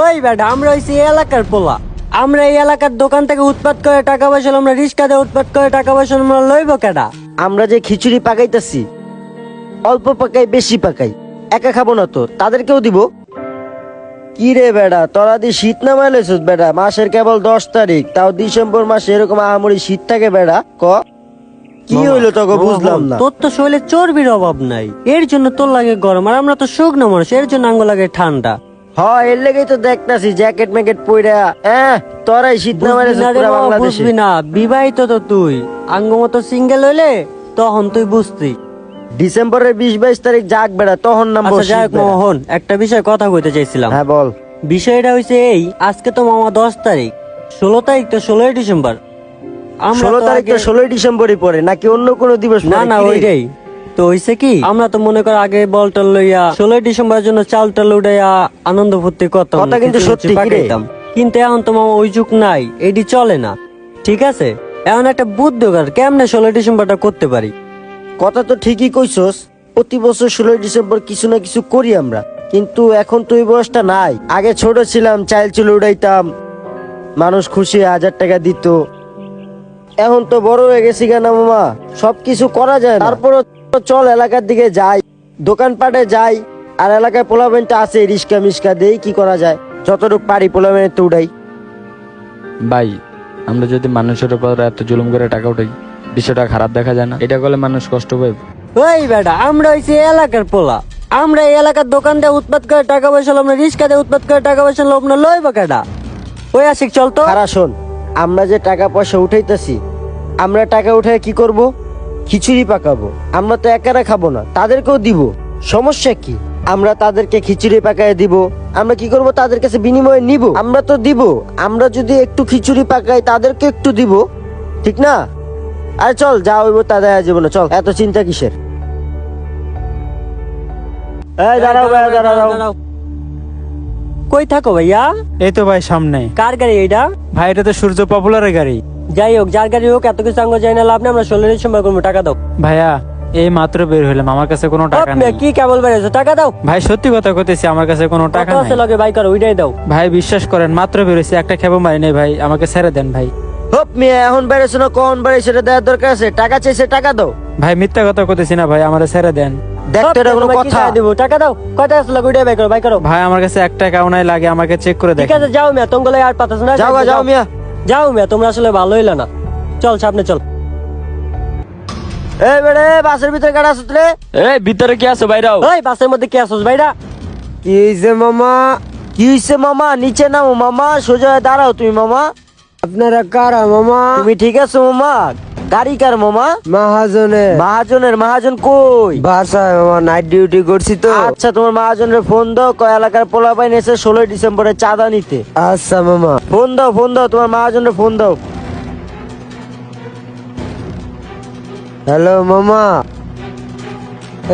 ওই বেটা, আমরা হইছি এই এলাকার পোলা। আমরা এই এলাকার দোকান থেকে উৎপাদ করে টাকা পয়সা, আমরা রিক্সা দিয়ে উৎপাদ করে টাকা পয়সা আমরা লইব কেডা? আমরা যে খিচুড়ি পাকাইতেছি, অল্প পাকাই বেশি পাকাই, একা খাবো না তো, তাদেরকেও দিব। কি রে বেড়া, তোরা দি শীত নামাইলেছ বেড়া? মাসের কেবল 10 তারিখ, তাও ডিসেম্বর মাসে এরকম আহামরি শীত থাকে বেড়া? কি হইলো তোকে বুঝলাম না। তোর তো শরীরে চর্বির অভাব নাই, এর জন্য তোর লাগে গরম, আর আমরা তো শুকনো মানুষ, এর জন্য আঙ্গ লাগে ঠান্ডা। এর লেগেই তো দেখতাছি জ্যাকেট ম্যাকেট পইরা। তোরাই শীত নামাইলেছ পুরা বাংলাদেশে। বুঝবি না, বিবাহিত তো তুই, আঙ্গ মতো সিঙ্গেল হইলে তখন তুই বুঝতি। ডিসেম্বরের 20-22 তারিখ যাক বেড়া, তখন নাম আচ্ছা যাই হোক মোহন, একটা বিষয় কথা কইতে চাইছিলাম। হ্যাঁ বল। বিষয়টা হইছে এই, আজকে তো মামা 10 তারিখ, 16 তারিখ তো 16ই ডিসেম্বর। 16 তারিখ তো 16ই ডিসেম্বরই পড়ে নাকি অন্য কোনো দিবস? না না, ওইটাই তো হইছে কি, আমরা তো মনে কর আগে বলটল লইয়া 16ই ডিসেম্বরের জন্য চাল টাল উড়াইয়া আনন্দ ফুর্তি করতাম, কথা কিন্তু সত্যি কি রে? পাকাইতাম। কিন্তু এখন তো মামা ওই যুগ নাই, এটি চলে না। ঠিক আছে, এখন একটা বুদ্ধি কর, কেমনে 16ই ডিসেম্বরটা করতে পারি? কথা তো ঠিকই কইছস, প্রতি বছর 16ই ডিসেম্বর কিছু না কিছু করি আমরা, কিন্তু এখন তো ওই বয়সটা নাই। আগে ছোট ছিলাম, চাইল চুল উড়াইতাম, মানুষ খুশি 1000 টাকা দিত। এখন তো বড় হয়ে গেছি কেন মামা, সবকিছু করা যায় না। তারপরও চল এলাকার দিকে যাই, দোকানপাটে যাই, আর এলাকায় পোলাবেনটা আছে, রিস্কা মিস্কা দেই, কি করা যায়, যতটুকু পারি পোলাবেনের তো উড়াই। ভাই, আমরা যদি মানুষের উপর এত জুলুম করে টাকা উঠাই, বিষয়টা খারাপ দেখা যায় না? এটা করলে মানুষ কষ্ট পাবে। ওই বেটা, আমরা হইছি এই এলাকার পোলা, আমরা এই এলাকার দোকান দিয়ে উৎপাদ করে টাকা পয়সা, আমরা রিক্সা দিয়ে উৎপাদ করে টাকা পয়সা আমরা লইব কেডা? ওই আশিক চল তো। খারা শোন, আমরা যে টাকা পয়সা উঠাইতেছি, আমরা টাকা উঠায় কি করব? খিচুড়ি পাকাবো। আমরা তো একারা খাবো না, তাদেরকেও দিব। সমস্যা কি? আমরা তাদেরকে খিচুড়ি পাকায় দিব, আমরা কি করব? তাদের কাছে বিনিময়ে নিব। আমরা তো দিব, আমরা যদি একটু খিচুড়ি পাকাই তাদেরকে একটু দিব, ঠিক না? আরে চল, যা হইব তা দেখা যাবো না, চল, এত চিন্তা কিসের? এই দাঁড়াও ভাই, দাঁড়াও। কই থাকো ভাইয়া? এই তো ভাই সামনে। কার গাড়ি এইটা? ভাই এটা তো সূর্য পপুলারের গাড়ি। যাই হোক, যার গাড়ি হোক, এত কিছু আঙ্গ যাই না, লাভ নেই, আমরা 16ই ডিসেম্বর করবো, টাকা দাও। ভাইয়া এই মাত্র বের হইলাম, আমার কাছে কোনো টাকা ওপ, নেই। কি কেবল বেড়েছো, টাকা দাও। ভাই সত্যি কথা কইতেছি, আমার কাছে কোনো টাকা কত আছে নেই। লগে, বাই করো, ওইটাই দাও। ভাই বিশ্বাস করেন, মাত্র বের হইছি, একটা খেবো মারি নেই ভাই, আমাকে ছেড়ে দেন ভাই। হোপ মিয়া, এখন বেড়েছো না, কোন বাড়ি সেটা দেওয়ার দরকার আছে? টাকা চাইছে, টাকা দাও। ভাই মিথ্যা কথা কইতেছি না ভাই, আমারে ছেড়ে দেন। দেখ তো, এটা কোনো তোমায় কি কথা? চাই দিব, টাকা দাও। কত আছে লগে, ওইটাই বাই করো, বাই করো। ভাই আমার কাছে 1 টাকাও নাই, লাগে আমাকে চেক করে ঠিক দেখ। আছে, যাও মিয়া, তোমাগুলো আর পাতাছ না। যাও গা, যাও মিয়া। যাও মিয়া, তোমরা আসলে ভালো হইলো না। চল সামনে চল। এই বেড়ে, বাসের ভিতরে কাটা আছে রে? এই ভিতরে কি আছো বাইরাও? ওই বাসের মধ্যে কি আসছ ভাইরা? কি হইছে মামা? কি হইছে মামা? নিচে নামো মামা, সোজা হয়ে দাঁড়াও তুমি মামা। আপনারা কারা মামা? তুমি ঠিক আছো মামা? গাড়ি কার মামা? মহাজনের মহাজনের। মহাজন কই? বাসায় মামা, নাইট ডিউটি করছি তো। আচ্ছা, তোমার মহাজনের ফোন দাও, কয় এলাকার পোলা পাইন এসে 16ই ডিসেম্বরে চাঁদা নিতে। আচ্ছা মামা। ফোন দাও, ফোন দাও, তোমার মহাজনের ফোন দাও। হ্যালো মামা,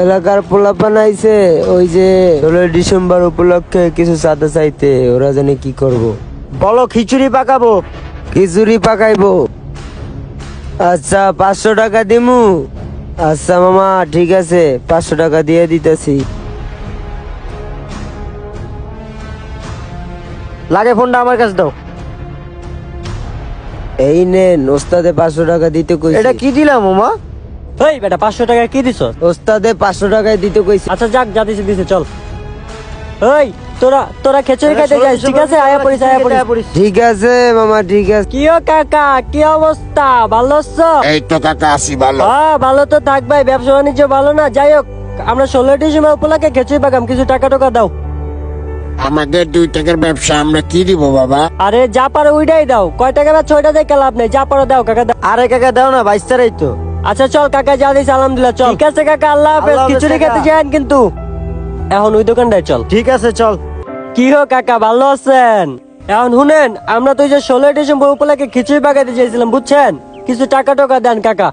এলাকার পোলাপান আইছে, ওই যে 16 ডিসেম্বর উপলক্ষে কিছু চাঁদা চাইতে, ওরা জানে কি করব। বলো, খিচুড়ি পাকাবো। খিচুড়ি পাকাইবো। আচ্ছা 500 টাকা দিমু। আচ্ছা মামা ঠিক আছে, 500 টাকা দিয়ে দিতেছি। লাগে ফোনটা আমার কাছে দাও। এই নেন, ওস্তাদে 500 টাকা দিতে কইছি। এটা কি দিলাম মামা? ওই বেটা, 500 টাকা কি দিছ? ওস্তাদে 500 টাকায় দিতে কইছি। আচ্ছা যাক, যা দিছে দিছে, চল। ওই তোরা খেচুড়ি খাইতে যাস, ঠিক আছে? আয়া পড়িস, আয়া পড়িস। ঠিক আছে মামা, ঠিক আছে। কি ও কাকা, কি অবস্থা, ভালো আছো? এই তো কাকা, আসি ভালো। হ্যাঁ ভালো তো থাকবাই, ব্যবসা বাণিজ্য ভালো না? যাই হোক, আমরা 16ই ডিসেম্বর উপলক্ষে খেচুড়ি পাকাম, কিছু টাকা টাকা দাও। আমাদের 2 টাকার ব্যবসা, আমরা কি দিব বাবা? আরে যা পারো ওইটাই দাও, কয় টাকা বা 6টা দেখে লাভ নেই, যা পারো দাও কাকা, দাও। আরে কাকা দাও না, 22 তারিখ তো। আচ্ছা চল কাকা, যা দিস আলহামদুলিল্লাহ, চল। ঠিক আছে কাকা, আল্লাহ হাফেজ। আল্লাহ হাফেজ খিচুড়ি কাকা। খেতে যান কিন্তু। এখন ওই দোকানটায় চল। ঠিক আছে, চল। কি হো কাকা, ভালো আছেন? এখন শুনেন, আমরা তো ওই যে 16ই ডিসেম্বর উপলক্ষে খিচুড়ি পাকাইতে চাইছিলাম, বুঝছেন? কিছু টাকা টাকা দেন কাকা।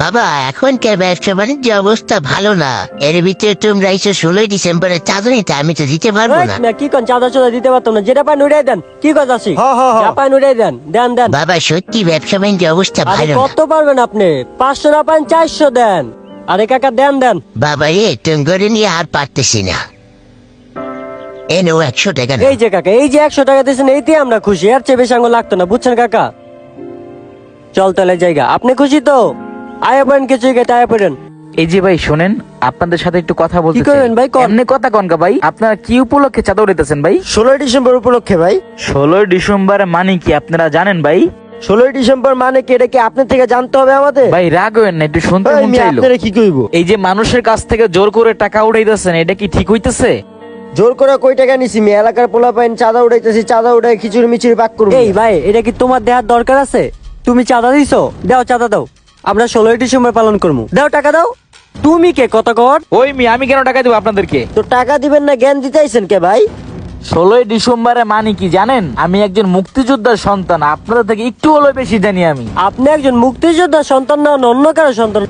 বাবা, এখনকার ব্যবসা বাণিজ্য অবস্থা ভালো না, এর ভিতরে তোমরা এসে 16ই ডিসেম্বরের চাঁদা নিতে, আমি তো দিতে পারবো এই না। না, কি কোন চাঁদা চাঁদা দিতে পারতাম না, যেটা পাই নুড়াই দেন। কি কথা আছি? হ, হ, হ। যা পাই নুড়াই দেন, দেন দেন। বাবা সত্যি ব্যবসা বাণিজ্য অবস্থা আরে ভালো না। কত পারবেন আপনি? 500 না পান 400 দেন। আরে কাকা দেন দেন। বাবা রে, তুমি করে নিয়ে আর পারতেছি না। এ নেও 100 টাকা নাও। এই যে কাকা, এই যে 100 টাকা দিয়েছেন এইতে আমরা খুশি, এর চেয়ে বেশি আঙ্গুল লাগতো না, বুঝছেন কাকা? চল তাহলে জায়গা, আপনি খুশি তো? আয়া পড়েন, কিছু গেটে আয়া পড়েন। এই যে ভাই শোনেন, আপনাদের সাথে একটু কথা বলতে কি করবেন ভাই, কন? এমনি কথা কনকা ভাই, আপনারা কি উপলক্ষে চাঁদা উঠাইতেছেন ভাই? 16 ডিসেম্বর উপলক্ষে ভাই। 16 ডিসেম্বর মানে কি আপনারা জানেন ভাই? 16 ডিসেম্বর মানে কি, এটা কি আপনার থেকে জানতে হবে আমাদের? ভাই রাগ হইেন না, একটু শুনতে এই মন মেয়ে, চাইলো। আপনারা কি কইবো? এই যে মানুষের কাছ থেকে জোর করে টাকা উঠাইতেছেন, এটা কি ঠিক হইতেছে? জোর করে কই টাকা নিছি? মেয়ে এলাকার পোলা পাইন চাঁদা উঠাইতেছি, চাঁদা উঠাই খিচুড়ি মিচুড়ি পাক করবো। এই ভাই, এটা কি তোমার দেওয়ার দরকার আছে? তুমি চাঁদা দিছো, দাও চাঁদা দাও, আমরা 16 ডিসেম্বর পালন করবো, দাও টাকা দাও। তুমি কে কত কর? ওই মি আমি কেন টাকা দেবো আপনাদেরকে? তো টাকা দিবেন না, জ্ঞান দিতে আইছেন কে ভাই? 16 ডিসেম্বরে মানে কি জানেন? আমি একজন মুক্তিযোদ্ধার সন্তান, আপনাদের থেকে একটু হলেও বেশি জানি আমি। আপনি একজন মুক্তিযোদ্ধার সন্তান না অন্য কারো সন্তান?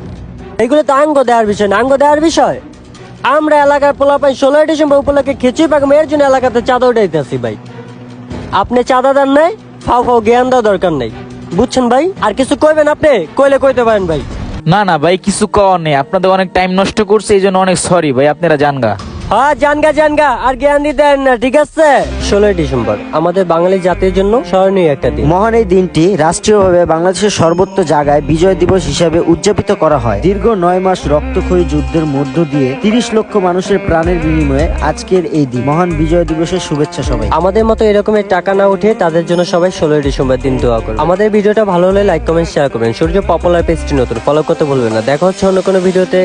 এগুলো তো আঙ্গ দেওয়ার বিষয় না, আঙ্গ দেওয়ার বিষয়। আমরা এলাকার পোলা পাই 16 ডিসেম্বর উপলক্ষে খিচুড়ি পাকাম, এর জন্য এলাকাতে চাঁদা উঠাইতেছি ভাই। আপনি চাঁদা দেন নাই, ফাও ফাও জ্ঞান দেওয়া দরকার নেই, বুঝছেন ভাই? আর কিছু কইবেন আপনি, কইলে কইতে পারেন ভাই। না না ভাই, কিছু কওয়ার নেই, আপনাদের অনেক টাইম নষ্ট করছে, এই জন্য অনেক সরি ভাই, আপনারা জানগা। হ্যাঁ জানগা, আর জ্ঞান দিতে হয় না, ঠিক আছে? 16 ডিসেম্বর আমাদের বাঙালি জাতির জন্য স্মরণীয় একটা দিন। মহান এই দিনটি রাষ্ট্রীয়ভাবে বাংলাদেশের সর্বত্র জায়গায় বিজয় দিবস হিসাবে উদযাপিত করা হয়। দীর্ঘ 9 মাস রক্তক্ষয়ী যুদ্ধের মধ্য দিয়ে 30 লক্ষ মানুষের প্রাণের বিনিময়ে আজকের এই দিন। মহান বিজয় দিবসের শুভেচ্ছা সবাই। আমাদের মতো এরকমের টাকা না উঠে তাদের জন্য সবাই 16 ডিসেম্বর দিন দোয়া করুন। আমাদের ভিডিওটা ভালো হলে লাইক কমেন্ট শেয়ার করবেন। সূর্য পপুলার পেজটি নতুন, ফলো করতে ভুলবেন না। দেখা হচ্ছে অন্য কোনো ভিডিওতে।